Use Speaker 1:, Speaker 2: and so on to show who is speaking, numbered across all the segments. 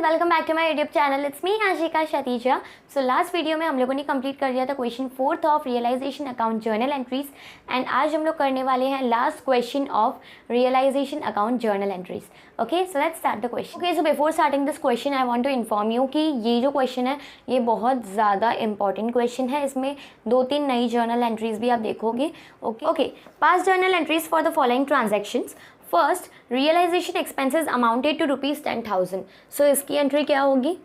Speaker 1: Welcome back to my YouTube channel. It's me Ashika Shatija. So last video में हम लोगों ने कंप्लीट कर दिया था question 4 of realisation account journal entries and आज हम लोग करने वाले हैं last question of realisation account journal entries. Okay, so let's start the question. Okay, so before starting this question I want to inform you कि ये जो question है ये बहुत ज़्यादा इंपॉर्टेंट क्वेश्चन है। इसमें 2-3 नई जर्नल एंट्रीज भी आप देखोगे। Okay, pass journal entries for the following transactions. First, realisation expenses amounted to ₹10,000। So इसकी एंट्री क्या होगी?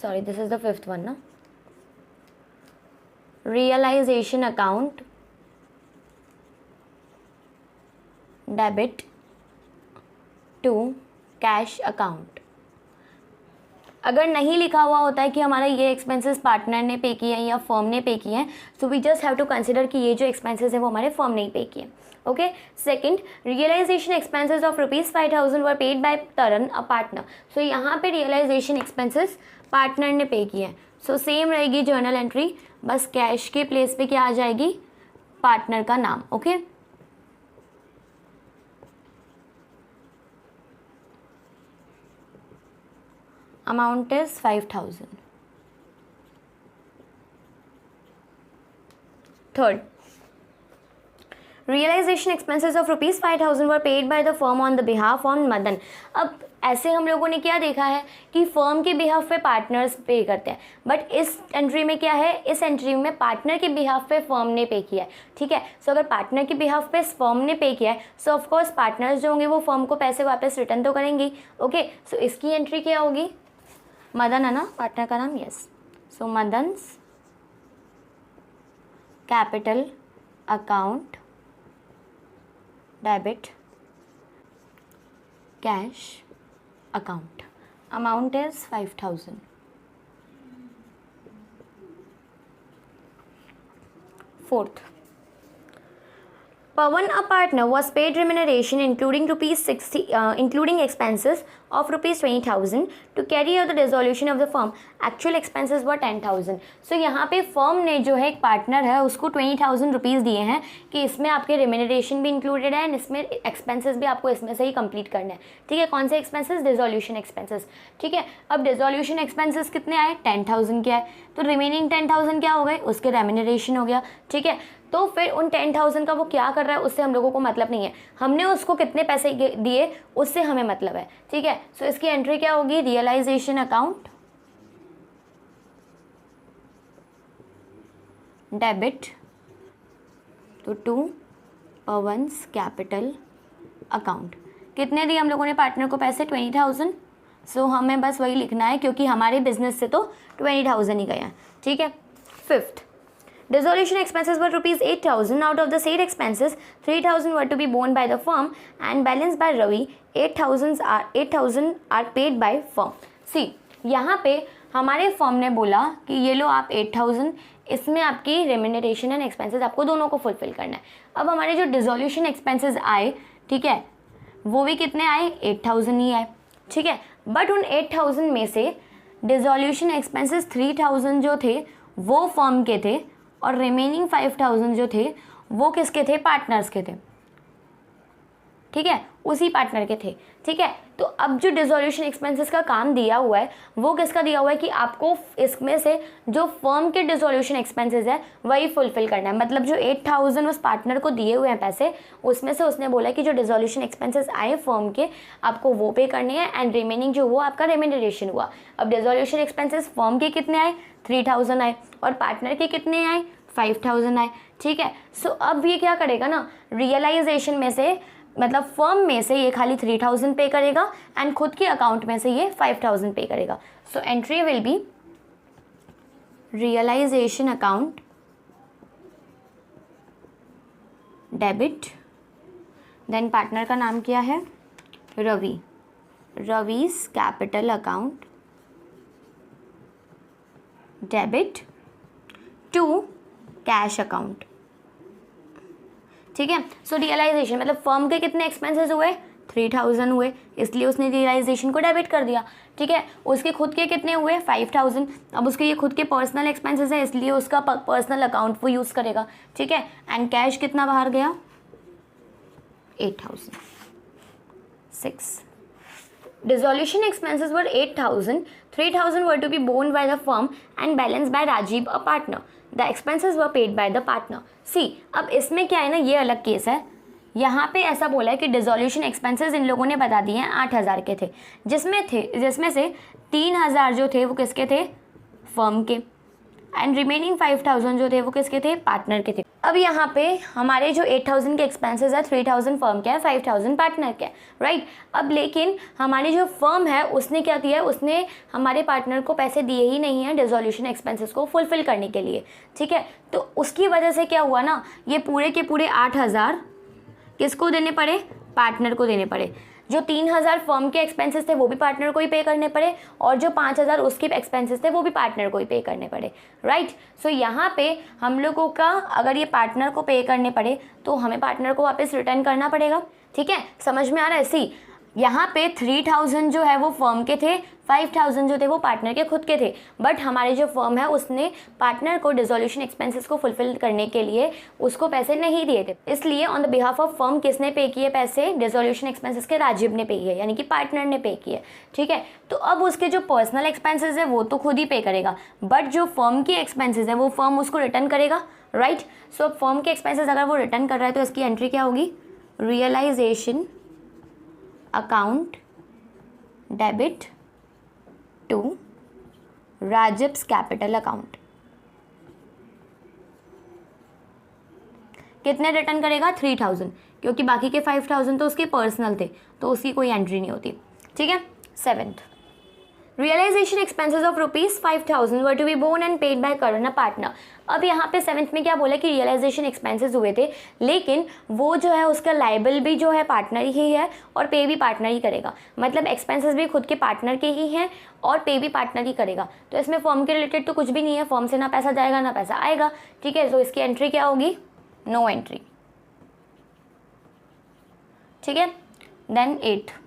Speaker 1: Sorry, this is the 5th one ना। Realisation account debit to cash account. अगर नहीं लिखा हुआ होता है कि हमारा ये एक्सपेंसेस पार्टनर ने पे किए हैं या फर्म ने पे किए हैं, so we just have to consider कि ये जो एक्सपेंसेस हैं वो हमारे फर्म ने ही पे किए। Okay, second, realisation expenses of ₹5,000 were paid by Taran a partner. So यहाँ पे रियलाइजेशन एक्सपेंसेस पार्टनर ने पे किए हैं। सो सेम रहेगी जर्नल एंट्री, बस कैश के प्लेस पे क्या आ जाएगी? पार्टनर का नाम। Okay, amount is 5,000. Third, realization expenses of ₹5,000 were paid by the firm on the behalf on Madan. अब ऐसे हम लोगों ने क्या देखा है कि फर्म के बिहाफ पे पार्टनर्स पे करते हैं, बट इस एंट्री में क्या है? इस एंट्री में पार्टनर के बिहाफ पे फर्म ने पे किया है। ठीक है, सो अगर पार्टनर के बिहाफ पे फर्म ने पे किया है, सो ऑफकोर्स पार्टनर्स जो होंगे वो फर्म को पैसे वापस रिटर्न तो करेंगे। ओके, सो इसकी एंट्री क्या होगी? मदन है ना पार्टनर का नाम? Yes. So Madan's capital account debit cash account. Amount is 5,000। Fourth, Pawan, a partner, was paid remuneration including including expenses of ₹20,000 to carry out the dissolution of the firm. Actual expenses were 10,000. So यहाँ पे firm ने जो है एक partner है उसको ₹20,000 दिए हैं कि इसमें आपके रिम्यूनरेशन भी इंक्लूडेड है एंड इसमें एक्सपेंसेस भी आपको इसमें से ही कंप्लीट करना है। ठीक है, कौन से एक्सपेंसेस? Dissolution expenses. ठीक है, अब डिसोल्यूशन एक्सपेंसेस कितने आए? 10,000 के आए, तो रिमेनिंग 10,000 क्या हो गए? उसके रेम्यूनरेशन हो गया। ठीक है, तो फिर उन 10,000 का वो क्या कर रहा है उससे हम लोगों को मतलब नहीं है, हमने उसको कितने पैसे दिए उससे हमें मतलब है। ठीक है, सो इसकी एंट्री क्या होगी? Realisation account debit to Pawan's capital account. कितने दिए हम लोगों ने पार्टनर को पैसे? 20,000। सो हमें बस वही लिखना है क्योंकि हमारे बिजनेस से तो 20,000 ही गया। ठीक है, fifth, dissolution expenses were ₹8,000. Out of the said expenses, 3,000 were to be borne by the firm and balanced by Ravi. 8,000 are paid by firm. See, यहाँ पे हमारे फर्म ने बोला कि ये लो आप 8,000, इसमें आपकी रेम्यूनरेशन एंड एक्सपेंसेस आपको दोनों को फुलफिल करना है। अब हमारे जो डिसोल्यूशन एक्सपेंसेस आए, ठीक है, वो भी कितने आए? 8,000 ही आए। ठीक है, बट उन 8,000 में से डिसोल्यूशन एक्सपेंसेस 3,000 जो थे वो फर्म के थे और रिमेनिंग 5,000 जो थे वो किसके थे? पार्टनर्स के थे। ठीक है, उसी पार्टनर के थे। ठीक है, तो अब जो डिसोल्यूशन एक्सपेंसेस का काम दिया हुआ है वो किसका दिया हुआ है कि आपको इसमें से जो फर्म के डिसोल्यूशन एक्सपेंसेस है वही फुलफिल करना है। मतलब जो 8,000 उस पार्टनर को दिए हुए हैं पैसे, उसमें से उसने बोला कि जो डिसोल्यूशन एक्सपेंसेस आए फर्म के आपको वो पे करने हैं एंड रिमेनिंग जो वो आपका रेम्यूनरेशन हुआ। अब डिसोल्यूशन एक्सपेंसेस फर्म के कितने आए? 3,000 आए और पार्टनर के कितने आए? 5,000 आए। ठीक है, सो अब ये क्या करेगा ना, रियलाइजेशन में से मतलब फर्म में से ये खाली 3,000 पे करेगा एंड खुद के अकाउंट में से ये 5,000 पे करेगा। So entry will be realisation account debit, then partner का नाम क्या है? Ravi. Ravi's capital account debit to cash account. ठीक है, सो रियलाइजेशन मतलब फर्म के कितने एक्सपेंसेस हुए? 3,000 हुए, इसलिए उसने रियलाइजेशन को डेबिट कर दिया। ठीक है, उसके खुद के कितने हुए? 5,000। अब उसके ये खुद के पर्सनल एक्सपेंसेस है इसलिए उसका पर्सनल अकाउंट वो यूज़ करेगा। ठीक है, एंड कैश कितना बाहर गया? 8,000। 6 Dissolution expenses were 8,000. 3,000 were to be borne by the firm and balanced by Rajiv, a partner. The expenses were paid by the partner. See, अब इसमें क्या है ना, ये अलग केस है. यहाँ पे ऐसा बोला है कि डिसोल्यूशन एक्सपेंसेस इन लोगों ने बता दिए हैं 8,000 के थे, जिसमें से 3,000 जो थे वो किसके थे, फर्म के, एंड रिमेनिंग 5,000 जो थे वो किसके थे, पार्टनर के थे. अब यहाँ पे हमारे जो 8,000 के एक्सपेंसेस है, 3,000 फर्म के है, 5,000 पार्टनर के, राइट. अब लेकिन हमारी जो फर्म है उसने क्या किया है, उसने हमारे पार्टनर को पैसे दिए ही नहीं है डिसोल्यूशन एक्सपेंसेस को फुलफिल करने के लिए, ठीक है. तो उसकी वजह से क्या हुआ ना, ये पूरे के पूरे 8,000 किसको देने पड़े, पार्टनर को देने पड़े. जो 3,000 फर्म के एक्सपेंसेस थे वो भी पार्टनर को ही पे करने पड़े, और जो 5,000 उसके एक्सपेंसेस थे वो भी पार्टनर को ही पे करने पड़े, राइट. सो यहाँ पे हम लोगों का अगर ये पार्टनर को पे करने पड़े तो हमें पार्टनर को वापस रिटर्न करना पड़ेगा, ठीक है. समझ में आ रहा है. सी, यहाँ पे 3,000 जो है वो फर्म के थे, 5,000 जो थे वो पार्टनर के खुद के थे. बट हमारी जो फर्म है उसने पार्टनर को डिसोल्यूशन एक्सपेंसेस को फुलफिल करने के लिए उसको पैसे नहीं दिए थे, इसलिए on the behalf of firm किसने पे किए पैसे, डिसोल्यूशन एक्सपेंसेस के राजीव ने पे किए, यानी कि पार्टनर ने पे किए, ठीक है. तो अब उसके जो पर्सनल एक्सपेंसेस है वो तो खुद ही पे करेगा, बट जो फर्म के एक्सपेंसेस है वो फर्म उसको रिटर्न करेगा, राइट. सो फर्म के एक्सपेंसेस अगर वो रिटर्न कर रहा है तो इसकी एंट्री क्या होगी, realisation account debit to Rajib's capital account. कितने रिटर्न करेगा, 3,000, क्योंकि बाकी के 5,000 तो उसके पर्सनल थे तो उसकी कोई एंट्री नहीं होती, ठीक है. 7th, realisation expenses of ₹5,000 were to be borne and paid by Karan a partner. अब यहाँ पे 7th में क्या बोला कि रियलाइजेशन एक्सपेंसेस हुए थे, लेकिन वो जो है उसका लाइबल भी जो है पार्टनर ही है और पे भी पार्टनर ही करेगा. मतलब एक्सपेंसेस भी खुद के पार्टनर के ही हैं और पे भी पार्टनर ही करेगा. तो इसमें फर्म के रिलेटेड तो कुछ भी नहीं है, फर्म से ना पैसा जाएगा ना पैसा आएगा, ठीक है. तो इसकी एंट्री क्या होगी, नो एंट्री, ठीक है. Then 8,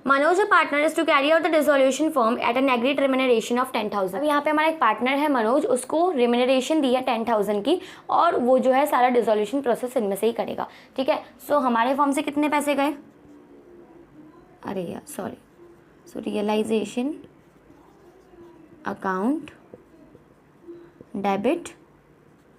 Speaker 1: Manoj, a partner, is to carry out the dissolution firm at an agreed remuneration of 10,000. अब यहाँ पे हमारा एक पार्टनर है मनोज, उसको रिम्यूनरेशन दी है 10,000 की, और वो जो है सारा डिसोल्यूशन प्रोसेस इनमें से ही करेगा, ठीक है. सो हमारे फर्म से कितने पैसे गए, अरे यार sorry, so realisation account debit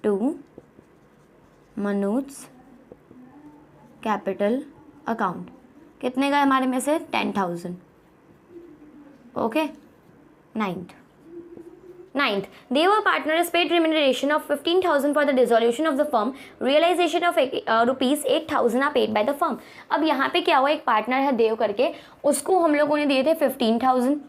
Speaker 1: to Manoj capital account. कितने गए हमारे में से, 10,000, okay. 9th, Deva partner is paid remuneration of 15,000 for the dissolution of the firm. Realization of rupees 8,000 are paid by the firm. अब यहाँ पे क्या हुआ, एक पार्टनर है देव करके, उसको हम लोगों ने दिए थे 15,000.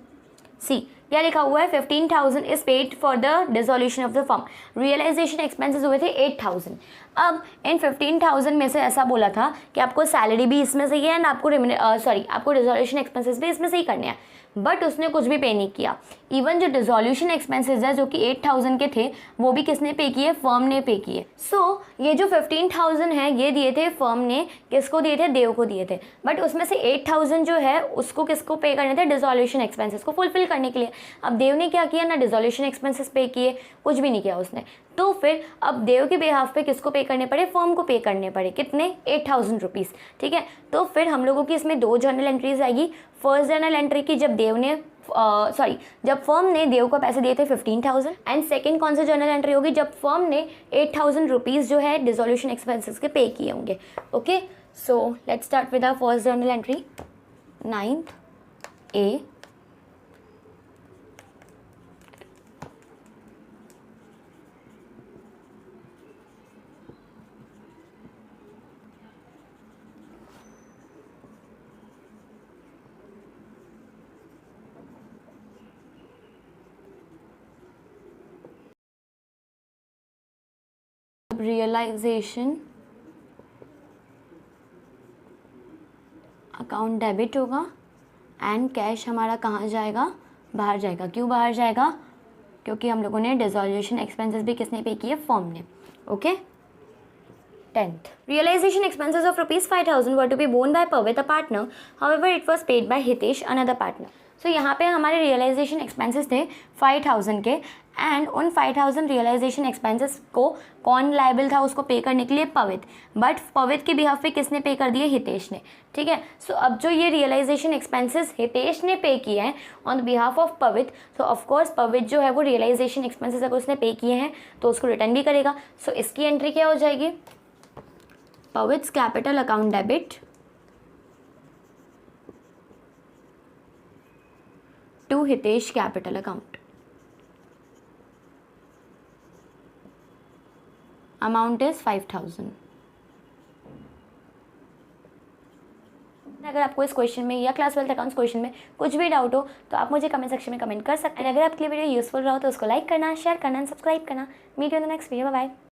Speaker 1: सी, क्या लिखा हुआ है, 15,000 is paid for the dissolution of the firm. Realisation expenses हुए थे 8,000. अब इन 15,000 में से ऐसा बोला था कि आपको सैलरी भी इसमें से ही है एंड आपको आपको डिसोल्यूशन एक्सपेंसेस भी इसमें से ही करने हैं, बट उसने कुछ भी पे नहीं किया. इवन जो डिसोल्यूशन एक्सपेंसेस है जो कि 8,000 के थे वो भी किसने पे किए, फर्म ने पे किए. सो ये जो 15,000 है ये दिए थे फर्म ने, किसको दिए थे, देव को दिए थे, बट उसमें से 8,000 जो है उसको किसको पे करने थे, डिसोल्यूशन एक्सपेंसेस को फुलफिल करने के लिए. अब देव ने क्या किया ना, डिसोल्यूशन एक्सपेंसेस पे किए, कुछ भी नहीं किया उसने. तो फिर अब देव के बिहाफ पे किसको पे करने पड़े, फर्म को पे करने पड़े, कितने, 8,000 रुपीज़, ठीक है. तो फिर हम लोगों की इसमें 2 जर्नल एंट्रीज आएगी. फर्स्ट जर्नल एंट्री की जब जब फर्म ने देव को पैसे दिए थे 15,000, एंड सेकंड कौन सा जर्नल एंट्री होगी, जब फर्म ने 8,000 रुपीज़ जो है डिसोल्यूशन एक्सपेंसेस के पे किए होंगे, okay. So let's start with our first journal entry. 9th A, realisation account debit होगा एंड कैश हमारा कहाँ जाएगा, बाहर जाएगा. क्यों बाहर जाएगा, क्योंकि हम लोगों ने डिसोल्यूशन एक्सपेंसेस भी किसने पे किए, फर्म ने, okay. 10th, realization expenses of ₹5,000 were to be borne by Pavit, a partner. However, it was paid by Hitesh, another partner. सो यहाँ पे हमारे रियलाइजेशन एक्सपेंसेस थे 5000 के, एंड उन 5000 रियलाइजेशन एक्सपेंसेस को कौन लायबल था उसको पे करने के लिए? पवित। बट पवित के बिहाफ पे किसने पे कर दिए? हितेश ने। ठीक है, सो अब जो ये रियलाइजेशन एक्सपेंसेस हितेश ने पे किए हैं ऑन बिहाफ ऑफ पवित, तो ऑफकोर्स पवित जो है वो रियलाइजेशन एक्सपेंसेस अगर उसने पे किए हैं तो उसको रिटर्न भी करेगा। सो इसकी एंट्री क्या हो जाएगी? Pavit's capital account debit to Hitesh capital account. Amount is 5000। अगर आपको इस क्वेश्चन में या क्लास 12 अकाउंट्स क्वेश्चन में कुछ भी डाउट हो तो आप मुझे कमेंट सेक्शन में कमेंट कर सकते हैं। अगर आपके लिए वीडियो यूजफुल रहा हो तो उसको लाइक करना, शेयर करना, सब्सक्राइब करना। Meet you in the next video. Bye bye.